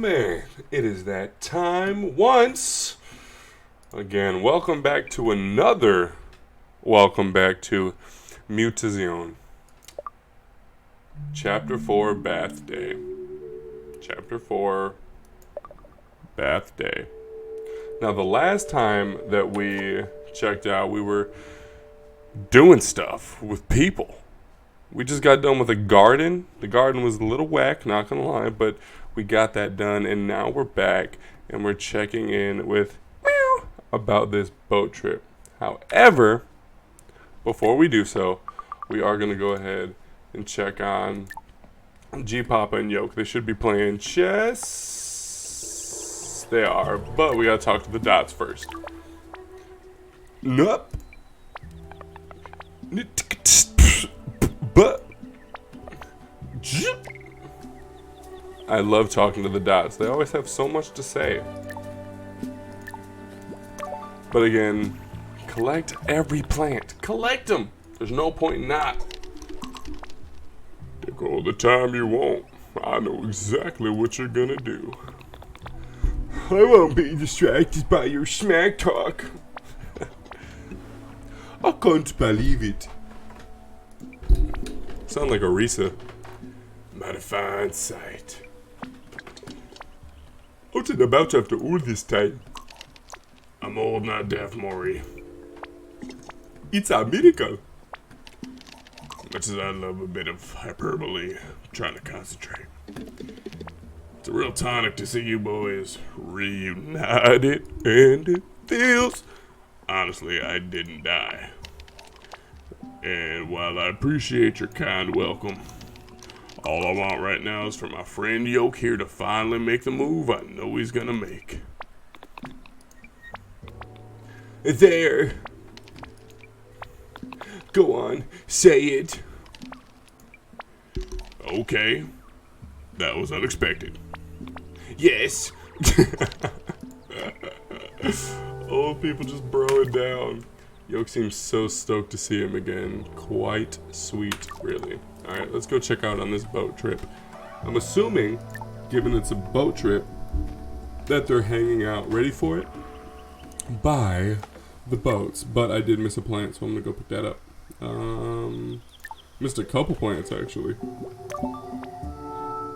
gentlemen, it is that time once again. Welcome back to Mutazione. Chapter 4, Bath Day. Chapter 4, Bath Day. Now, the last time that we checked out, we were doing stuff with people. We just got done with a garden. The garden was a little whack, not gonna lie, but we got that done, and now we're back and we're checking in with about this boat trip. However, before we do so, we are gonna go ahead and check on G Papa and Yoke. They should be playing chess. They are, but we gotta talk to the dots first. Nope. But I love talking to the dots. They always have so much to say. But again, collect every plant. Collect them. There's no point not. Take all the time you want. I know exactly what you're gonna do. I won't be distracted by your smack talk. I can't believe it. Sound like Arisa. Mighty fine sight. What's it about after all this time? I'm old, not deaf, Maury. It's a miracle. Much as I love a bit of hyperbole, I'm trying to concentrate. It's a real tonic to see you boys reunited, and it feels... Honestly, I didn't die. And while I appreciate your kind welcome, all I want right now is for my friend Yoke here to finally make the move I know he's gonna make. There. Go on, say it. Okay. That was unexpected. Yes. Old people just broing down. Yoke seems so stoked to see him again. Quite sweet, really. Alright, let's go check out on this boat trip. I'm assuming, given it's a boat trip, that they're hanging out, ready for it, by the boats. But I did miss a plant, so I'm gonna go pick that up. Missed a couple plants, actually.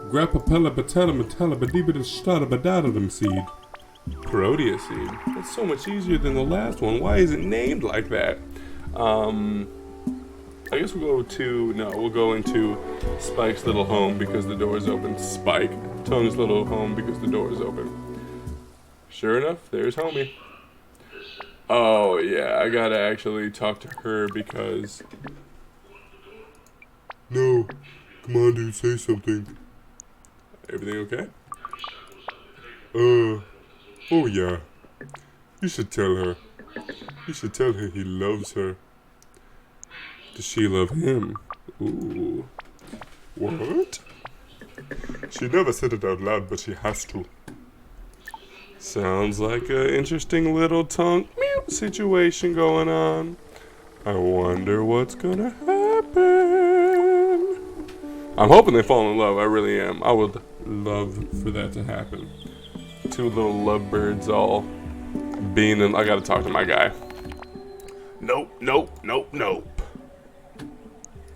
Grappapella batella matella badibida stada badadadum seed. Protea seed. That's so much easier than the last one. Why is it named like that? I guess we'll go into Spike's little home because the door is open. Spike. Tony's little home because the door is open. Sure enough, there's homie. Oh yeah, I gotta actually talk to her because... No. Come on, dude, say something. Everything okay? Oh yeah. You should tell her. You should tell her he loves her. Does she love him? Ooh. What? She never said it out loud, but she has to. Sounds like an interesting little tongue situation going on. I wonder what's gonna happen. I'm hoping they fall in love. I really am. I would love for that to happen. Two little lovebirds all being in... I gotta talk to my guy. Nope.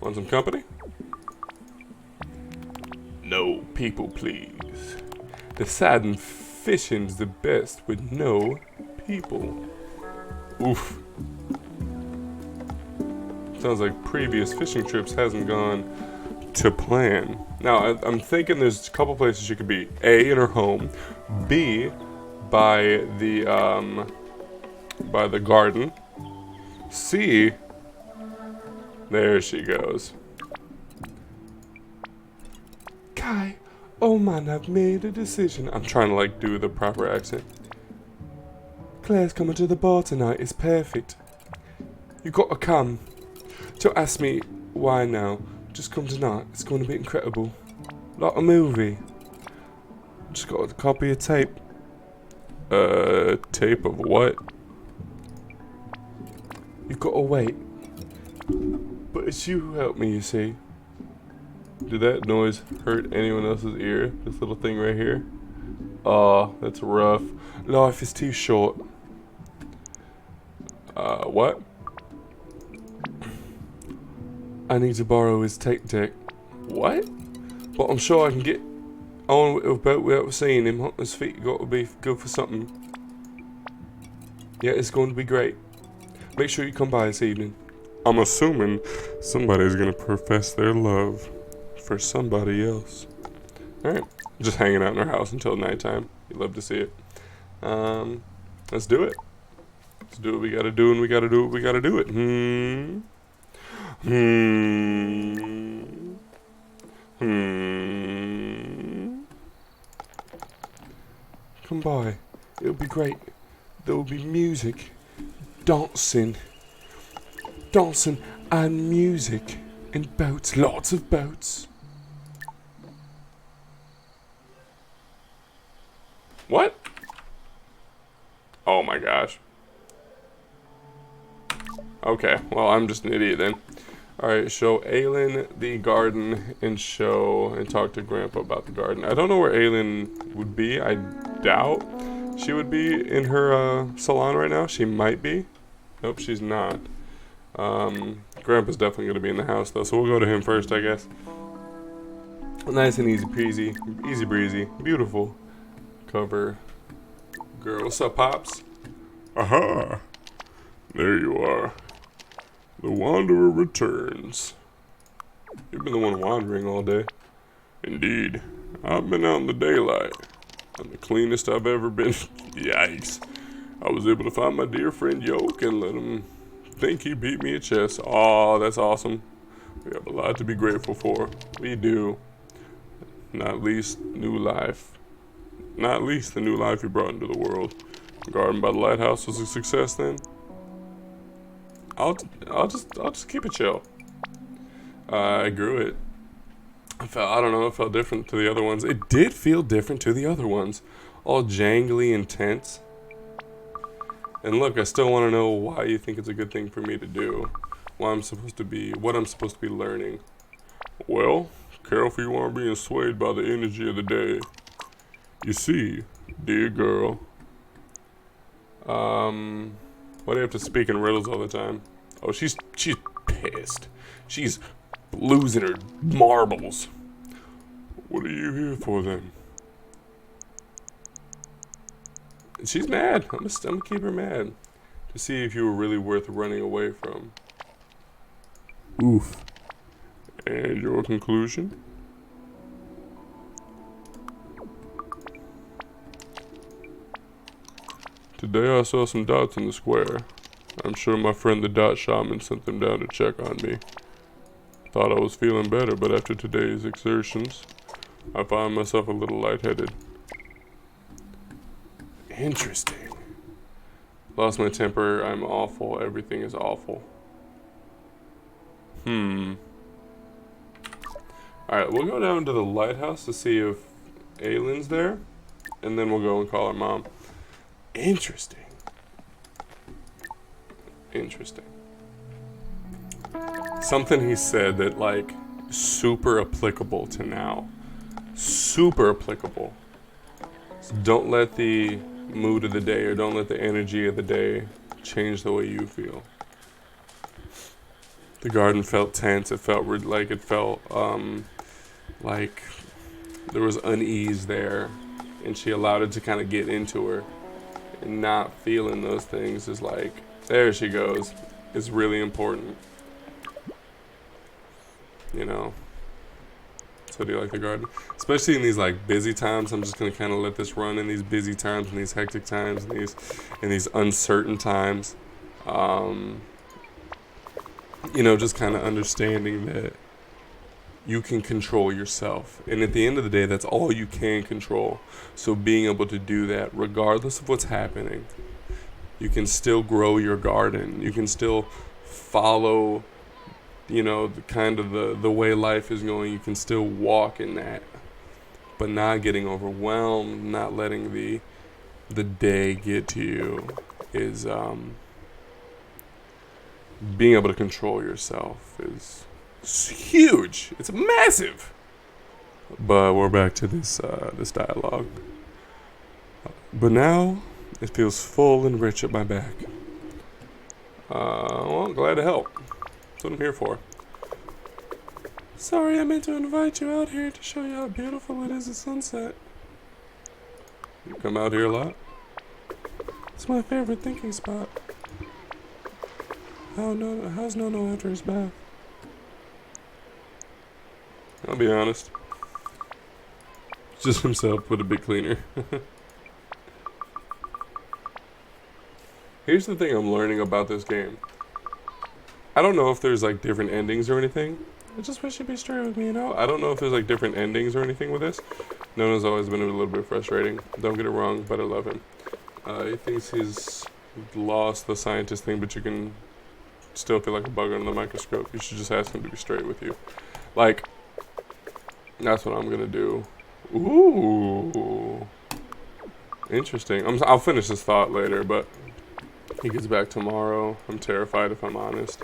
Want some company? No people, please. The saddened fishing's the best with no people. Oof. Sounds like previous fishing trips hasn't gone to plan. Now, I'm thinking there's a couple places she could be. A, in her home. B, by the garden. C, there she goes. Kai, oh man, I've made a decision. I'm trying to like do the proper accent. Claire's coming to the bar tonight. It's perfect. You gotta come. Don't ask me why now. Just come tonight. It's going to be incredible. Like a movie. Just got a copy of tape. Tape of what? You gotta wait. But it's you who helped me, you see. Did that noise hurt anyone else's ear? This little thing right here? Oh, that's rough. Life is too short. What? I need to borrow his tape deck. What? But I'm sure I can get on with a boat without seeing him. On his feet got to be good for something. Yeah, it's going to be great. Make sure you come by this evening. I'm assuming somebody's gonna profess their love for somebody else. Alright. Just hanging out in our house until nighttime. You'd love to see it. Let's do it. Let's do what we gotta do, and we gotta do what we gotta do it. Come by. It'll be great. There will be music, dancing and music, and boats, lots of boats. What? Oh my gosh. Okay, well, I'm just an idiot then. Alright, show Aylin the garden and talk to Grandpa about the garden. I don't know where Aylin would be. I doubt she would be in her salon right now. She might be. Nope, she's not. Grandpa's definitely going to be in the house though, so we'll go to him first, I guess. Nice and easy peasy, easy breezy, beautiful cover girl. What's up, Pops? Aha! There you are. The Wanderer returns. You've been the one wandering all day. Indeed. I've been out in the daylight. I'm the cleanest I've ever been. Yikes. I was able to find my dear friend Yoke and let him think he beat me at chess. Aw, that's awesome. We have a lot to be grateful for. We do. Not least new life. Not least the new life you brought into the world. Garden by the lighthouse was a success then. I'll just keep it chill. I grew it. I don't know, it felt different to the other ones. It did feel different to the other ones. All jangly and tense. And look, I still want to know why you think it's a good thing for me to do. What I'm supposed to be learning. Well, careful you aren't being swayed by the energy of the day. You see, dear girl. Why do you have to speak in riddles all the time? Oh, she's pissed. She's losing her marbles. What are you here for then? She's mad. I'm gonna keep her mad. To see if you were really worth running away from. Oof. And your conclusion? Today I saw some dots in the square. I'm sure my friend the Dot Shaman sent them down to check on me. Thought I was feeling better, but after today's exertions, I find myself a little lightheaded. Interesting. Lost my temper, I'm awful, everything is awful. Alright, we'll go down to the lighthouse to see if Aylin's there, and then we'll go and call her mom. Interesting. Something he said that, like, super applicable to now. Super applicable. So don't let the mood of the day or don't let the energy of the day change the way you feel. The garden felt tense. It felt like there was unease there, and she allowed it to kind of get into her. And not feeling those things is like, there she goes. It's really important. You know. So do you like the garden? Especially in these like busy times. I'm just gonna kind of let this run in these busy times, in these hectic times, in these uncertain times. You know, just kind of understanding that you can control yourself. And at the end of the day, that's all you can control. So being able to do that, regardless of what's happening, you can still grow your garden. You can still follow, you know, the way life is going. You can still walk in that, but not getting overwhelmed, not letting the day get to you is being able to control yourself is huge. It's massive. But we're back to this dialogue. But now, it feels full and rich at my back. Well, glad to help. That's what I'm here for. Sorry, I meant to invite you out here to show you how beautiful it is at sunset. You come out here a lot? It's my favorite thinking spot. How's Nono after his bath? I'll be honest. Just himself with a bit cleaner. Here's the thing I'm learning about this game. I don't know if there's like different endings or anything. I just wish you'd be straight with me, you know? I don't know if there's like different endings or anything with this. Nono's always been a little bit frustrating. Don't get it wrong, but I love him. He thinks he's lost the scientist thing, but you can still feel like a bug under the microscope. You should just ask him to be straight with you. Like, that's what I'm gonna do. Ooh. Interesting. I'll finish this thought later, but he gets back tomorrow. I'm terrified, if I'm honest.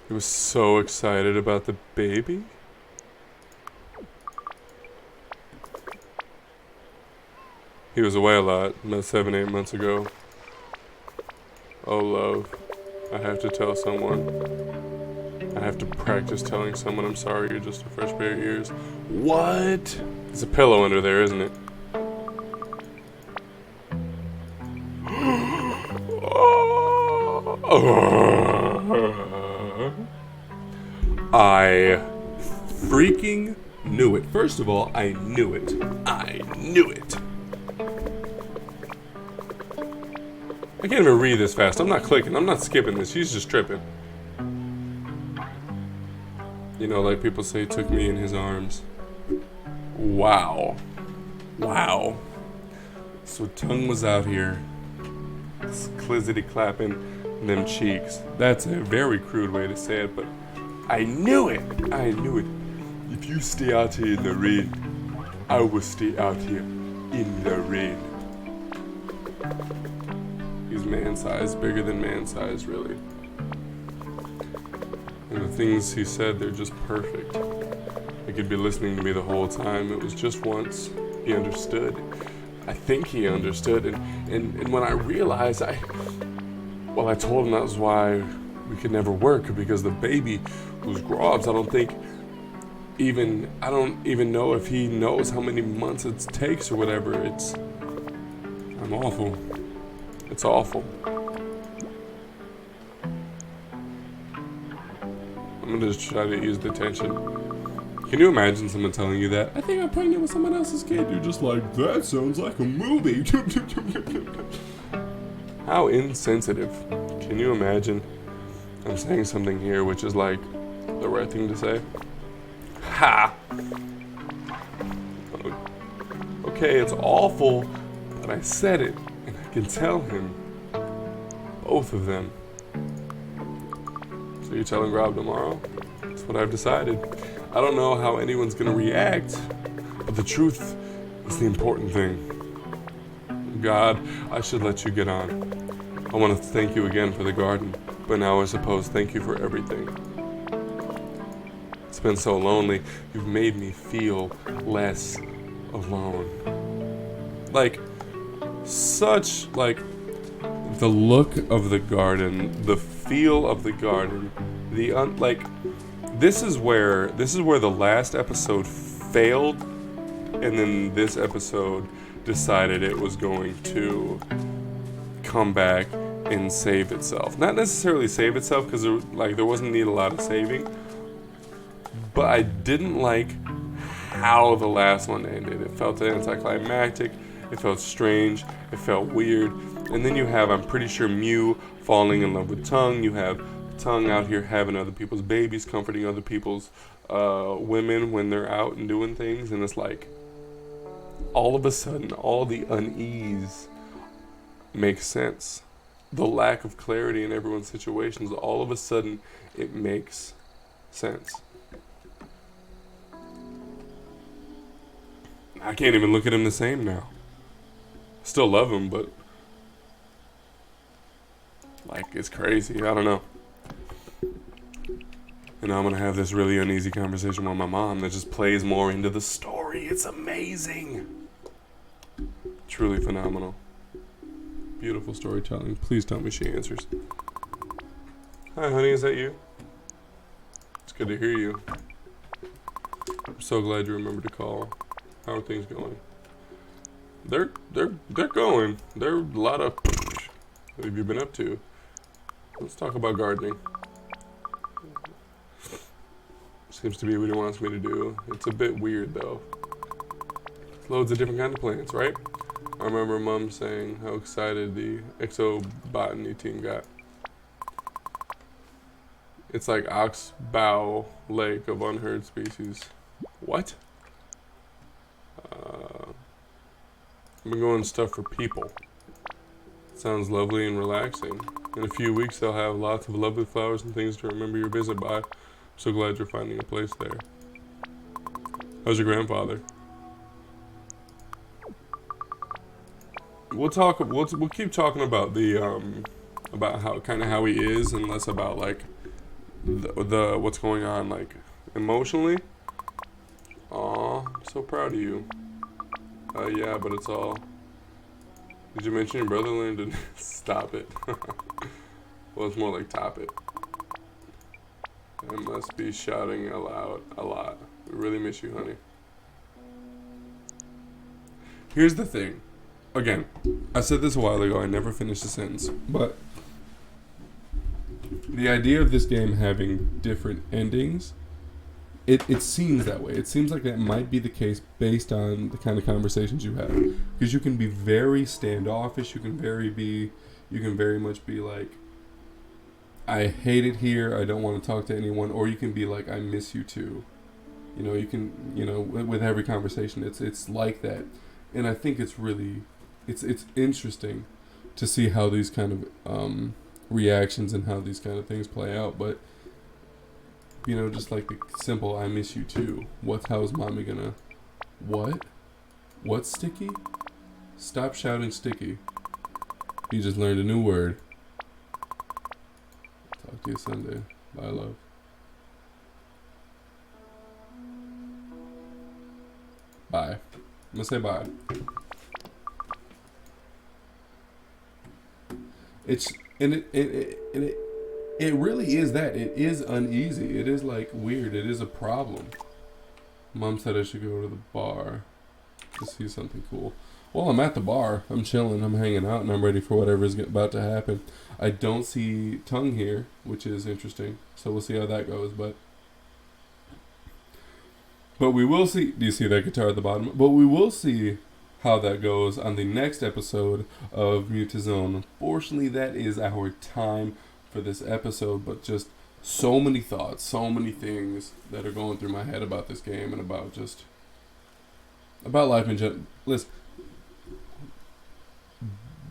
He was so excited about the baby. He was away a lot, about 7-8 months ago. Oh, love. I have to tell someone. I have to practice telling someone I'm sorry you're just a fresh pair of ears. What? There's a pillow under there, isn't it? I freaking knew it. First of all, I knew it. I knew it. I can't even read this fast. I'm not clicking. I'm not skipping this. He's just tripping. You know, like people say, took me in his arms. Wow. Wow. So tongue was out here. Clizzity clapping them cheeks. That's a very crude way to say it, but I knew it. I knew it. If you stay out here in the rain, I will stay out here in the rain. He's man-sized, bigger than man-sized, really. And the things he said, they're just perfect. He could be listening to me the whole time. It was just once. He understood. I think he understood. And when I realized, I told him that was why we could never work, because the baby was grobs. I don't even know if he knows how many months it takes or whatever. I'm awful. It's awful. I'm gonna just try to ease the tension. Can you imagine someone telling you that? I think I'm pregnant with someone else's kid. You're just like, that sounds like a movie. How insensitive. Can you imagine? I'm saying something here which is like the right thing to say. Ha! Okay, it's awful, but I said it, and I can tell him. Both of them. So you're telling Rob tomorrow? That's what I've decided. I don't know how anyone's gonna react, but the truth is the important thing. God, I should let you get on. I want to thank you again for the garden, but now I suppose thank you for everything. It's been so lonely. You've made me feel less alone. Like, such, like, the look of the garden, the feel of the garden, this is where the last episode failed, and then this episode decided it was going to come back and save itself. Not necessarily save itself, because there wasn't need a lot of saving, but I didn't like how the last one ended. It felt anticlimactic, it felt strange, it felt weird. And then you have, I'm pretty sure, Mew falling in love with Tongue. You have Tongue out here having other people's babies, comforting other people's women when they're out and doing things. And it's like, all of a sudden, all the unease makes sense. The lack of clarity in everyone's situations, all of a sudden, it makes sense. I can't even look at him the same now. Still love him, but like, it's crazy. I don't know. And now I'm gonna have this really uneasy conversation with my mom that just plays more into the story. It's amazing. Truly phenomenal. Beautiful storytelling. Please tell me she answers. Hi, honey, is that you? It's good to hear you. I'm so glad you remembered to call. How are things going? They're going. There are a lot of. What have you been up to? Let's talk about gardening. Seems to be what he wants me to do. It's a bit weird though. Loads of different kinds of plants, right? I remember Mom saying how excited the exobotany team got. It's like oxbow lake of unheard species. What? I've been going stuff for people. Sounds lovely and relaxing. In a few weeks, they'll have lots of lovely flowers and things to remember your visit by. I'm so glad you're finding a place there. How's your grandfather? We'll keep talking about the about how he is, and less about like the what's going on like emotionally. Aw, I'm so proud of you. Yeah, but it's all. Did you mention your brother learned to stop it? Well, it's more like top it. I must be shouting aloud a lot. We really miss you, honey. Here's the thing. Again, I said this a while ago. I never finished the sentence. But the idea of this game having different endings, it seems that way. It seems like that might be the case based on the kind of conversations you have. Because you can be very standoffish. You can very much be like, I hate it here. I don't want to talk to anyone. Or you can be like, I miss you too. You know, you can, with every conversation, it's like that. And I think it's really, it's interesting to see how these kind of reactions and how these kind of things play out. But, just like the simple, I miss you too. How is mommy gonna, what? What's sticky? Stop shouting sticky. You just learned a new word. Talk to you Sunday. Bye, love. Bye. I'm gonna say bye. It really is that. It is uneasy. It is like weird. It is a problem. Mom said I should go to the bar to see something cool. Well, I'm at the bar. I'm chilling. I'm hanging out, and I'm ready for whatever is about to happen. I don't see Tongue here, which is interesting. So we'll see how that goes. But we will see. Do you see that guitar at the bottom? But we will see how that goes on the next episode of Mutazione. Unfortunately, that is our time for this episode. But just so many thoughts, so many things that are going through my head about this game and about life in general. Listen,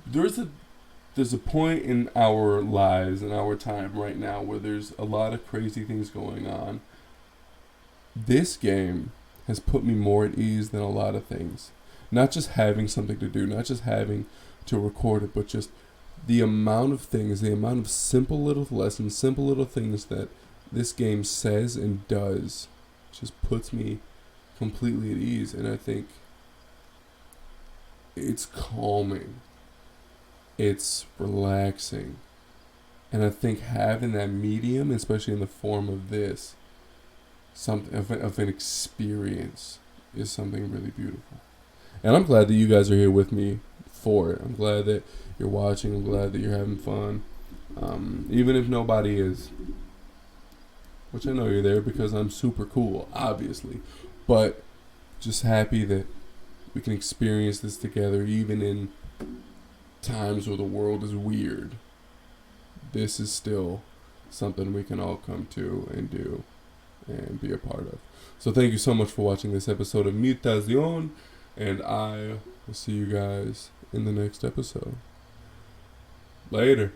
there's a point in our lives and our time right now where there's a lot of crazy things going on. This game has put me more at ease than a lot of things. Not just having something to do, not just having to record it, but just the amount of things, the amount of simple little lessons, simple little things that this game says and does just puts me completely at ease. And I think it's calming. It's relaxing. And I think having that medium, especially in the form of this, something of an experience, is something really beautiful. And I'm glad that you guys are here with me for it. I'm glad that you're watching. I'm glad that you're having fun. Even if nobody is, which I know you're there because I'm super cool, obviously. But just happy that we can experience this together, even in times where the world is weird. This is still something we can all come to and do and be a part of. So thank you so much for watching this episode of Mutazione, and I will see you guys in the next episode. Later.